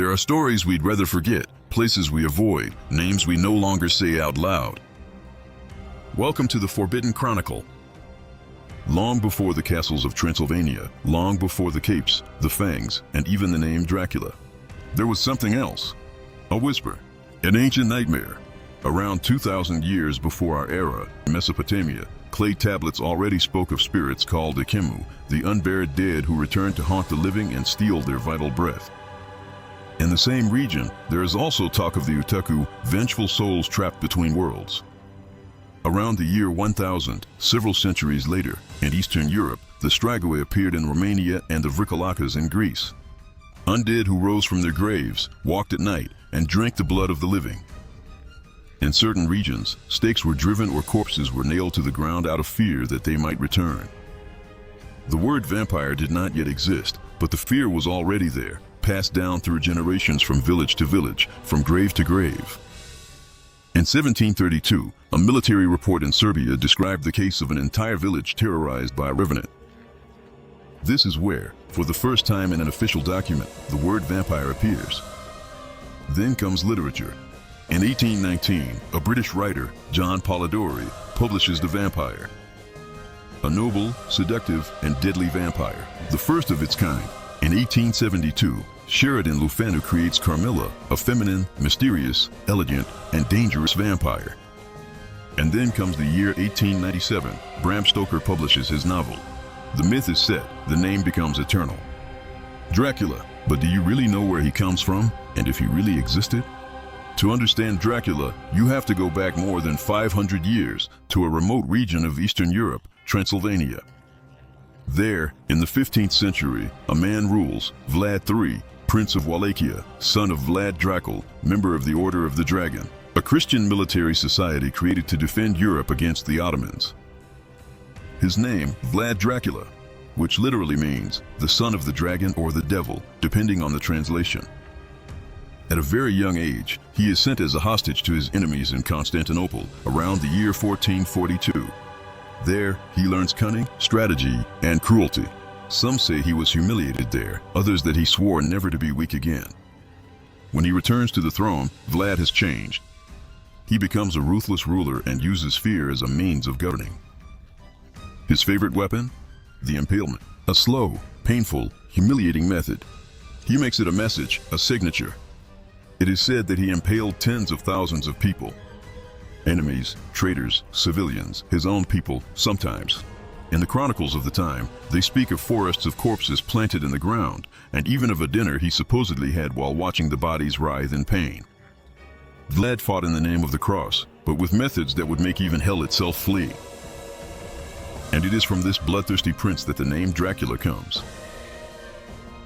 There are stories we'd rather forget, places we avoid, names we no longer say out loud. Welcome to the Forbidden Chronicle. Long before the castles of Transylvania, long before the capes, the fangs, and even the name Dracula, there was something else. A whisper, an ancient nightmare. Around 2,000 years before our era, in Mesopotamia, clay tablets already spoke of spirits called Ikimu, the unburied dead who returned to haunt the living and steal their vital breath. In the same region, there is also talk of the Utaku, vengeful souls trapped between worlds. Around the year 1000, several centuries later, in Eastern Europe, the Strigoi appeared in Romania and the Vrikalakas in Greece. Undead who rose from their graves, walked at night, and drank the blood of the living. In certain regions, stakes were driven or corpses were nailed to the ground out of fear that they might return. The word vampire did not yet exist, but the fear was already there, passed down through generations from village to village, from grave to grave. In 1732, a military report in Serbia described the case of an entire village terrorized by a revenant. This is where, for the first time in an official document, the word vampire appears. Then comes literature. In 1819, a British writer, John Polidori, publishes The Vampire. A noble, seductive, and deadly vampire, the first of its kind. In 1872, Sheridan Le Fanu creates Carmilla, a feminine, mysterious, elegant, and dangerous vampire. And then comes the year 1897, Bram Stoker publishes his novel. The myth is set, the name becomes eternal. Dracula, but do you really know where he comes from, and if he really existed? To understand Dracula, you have to go back more than 500 years to a remote region of Eastern Europe, Transylvania. There, in the 15th century, a man rules, Vlad III, Prince of Wallachia, son of Vlad Dracula, member of the Order of the Dragon, a Christian military society created to defend Europe against the Ottomans. His name, Vlad Dracula, which literally means the son of the dragon or the devil, depending on the translation. At a very young age, he is sent as a hostage to his enemies in Constantinople around the year 1442. There, he learns cunning, strategy, and cruelty. Some say he was humiliated there, others that he swore never to be weak again. When he returns to the throne, Vlad has changed. He becomes a ruthless ruler and uses fear as a means of governing. His favorite weapon? The impalement. A slow, painful, humiliating method. He makes it a message, a signature. It is said that he impaled tens of thousands of people. Enemies, traitors, civilians, his own people, sometimes. In the chronicles of the time, they speak of forests of corpses planted in the ground, and even of a dinner he supposedly had while watching the bodies writhe in pain. Vlad fought in the name of the cross, but with methods that would make even hell itself flee. And it is from this bloodthirsty prince that the name Dracula comes.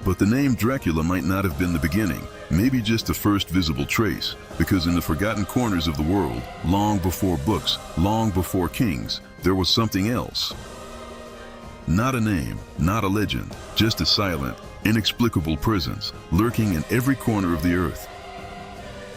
But the name Dracula might not have been the beginning, maybe just the first visible trace, because in the forgotten corners of the world, long before books, long before kings, there was something else. Not a name, not a legend, just a silent, inexplicable presence, lurking in every corner of the earth.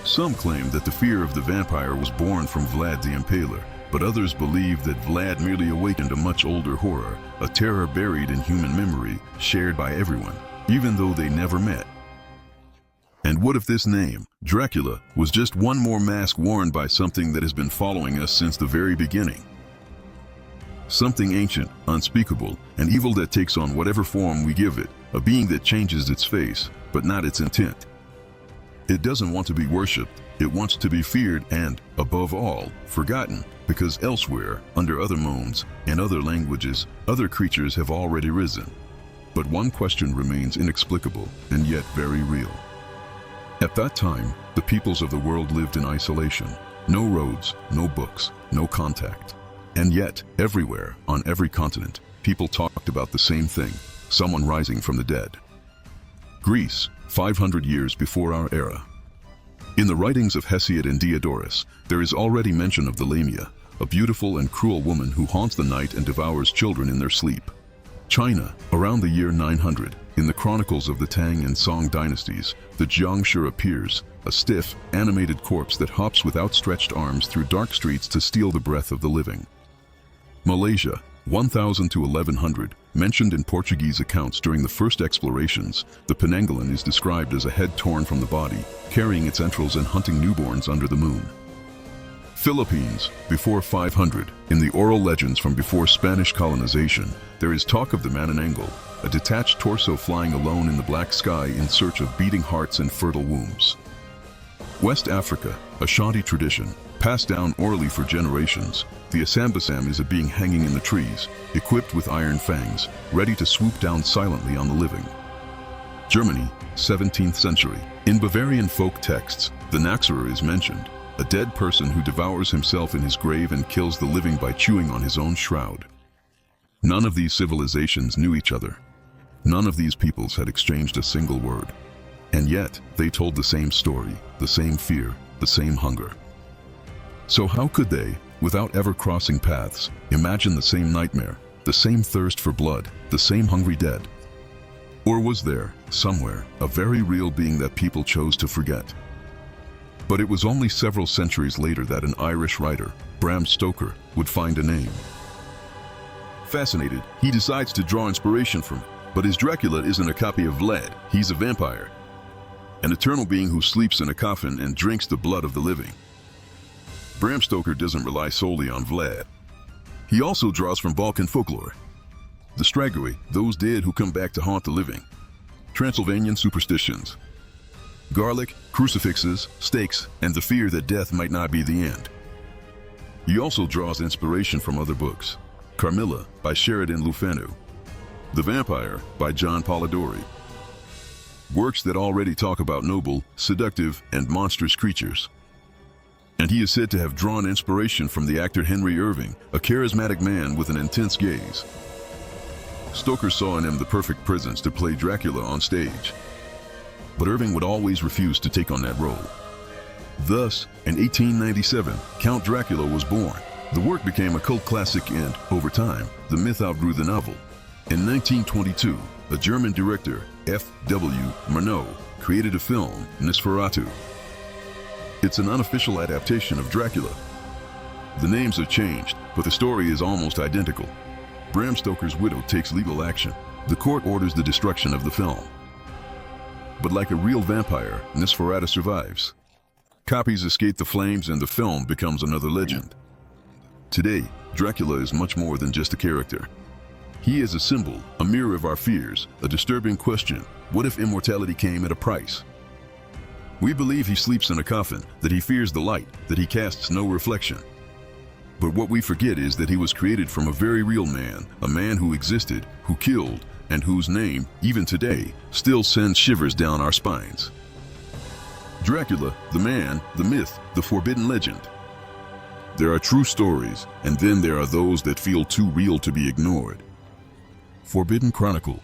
Some claim that the fear of the vampire was born from Vlad the Impaler, but others believe that Vlad merely awakened a much older horror, a terror buried in human memory, shared by everyone, even though they never met. And what if this name, Dracula, was just one more mask worn by something that has been following us since the very beginning? Something ancient, unspeakable, an evil that takes on whatever form we give it, a being that changes its face, but not its intent. It doesn't want to be worshipped, it wants to be feared and, above all, forgotten, because elsewhere, under other moons, in other languages, other creatures have already risen. But one question remains inexplicable, and yet very real. At that time, the peoples of the world lived in isolation. No roads, no books, no contact. And yet, everywhere, on every continent, people talked about the same thing, someone rising from the dead. Greece, 500 years before our era. In the writings of Hesiod and Diodorus, there is already mention of the Lamia, a beautiful and cruel woman who haunts the night and devours children in their sleep. China, around the year 900, in the chronicles of the Tang and Song dynasties, the Jiangshi appears, a stiff, animated corpse that hops with outstretched arms through dark streets to steal the breath of the living. Malaysia, 1000 to 1100, Mentioned in Portuguese accounts during the first explorations, the Penanggalan is described as a head torn from the body, carrying its entrails and hunting newborns under the moon. Philippines, before 500. In the oral legends from before Spanish colonization, there is talk of the Manananggal, a detached torso flying alone in the black sky in search of beating hearts and fertile wombs. West Africa, a Shanti tradition, passed down orally for generations. The Asambasam is a being hanging in the trees, equipped with iron fangs, ready to swoop down silently on the living. Germany, 17th century. In Bavarian folk texts, the Naxerer is mentioned, a dead person who devours himself in his grave and kills the living by chewing on his own shroud. None of these civilizations knew each other. None of these peoples had exchanged a single word. And yet, they told the same story, the same fear, the same hunger. So how could they, without ever crossing paths, imagine the same nightmare, the same thirst for blood, the same hungry dead? Or was there, somewhere, a very real being that people chose to forget? But it was only several centuries later that an Irish writer, Bram Stoker, would find a name. Fascinated, he decides to draw inspiration from it. But his Dracula isn't a copy of Vlad, he's a vampire. An eternal being who sleeps in a coffin and drinks the blood of the living. Bram Stoker doesn't rely solely on Vlad. He also draws from Balkan folklore. The Stragoi, those dead who come back to haunt the living. Transylvanian superstitions. Garlic, crucifixes, stakes, and the fear that death might not be the end. He also draws inspiration from other books. Carmilla, by Sheridan Le Fanu. The Vampire, by John Polidori. Works that already talk about noble, seductive, and monstrous creatures. And he is said to have drawn inspiration from the actor Henry Irving, a charismatic man with an intense gaze. Stoker saw in him the perfect presence to play Dracula on stage. But Irving would always refuse to take on that role. Thus, in 1897, Count Dracula was born. The work became a cult classic and, over time, the myth outgrew the novel. In 1922, a German director, F.W. Murnau, created a film, Nosferatu. It's an unofficial adaptation of Dracula. The names have changed, but the story is almost identical. Bram Stoker's widow takes legal action. The court orders the destruction of the film. But like a real vampire, Nosferatu survives. Copies escape the flames and the film becomes another legend. Today, Dracula is much more than just a character. He is a symbol, a mirror of our fears, a disturbing question. What if immortality came at a price? We believe he sleeps in a coffin, that he fears the light, that he casts no reflection. But what we forget is that he was created from a very real man, a man who existed, who killed, and whose name, even today, still sends shivers down our spines. Dracula, the man, the myth, the forbidden legend. There are true stories, and then there are those that feel too real to be ignored. Forbidden Chronicle.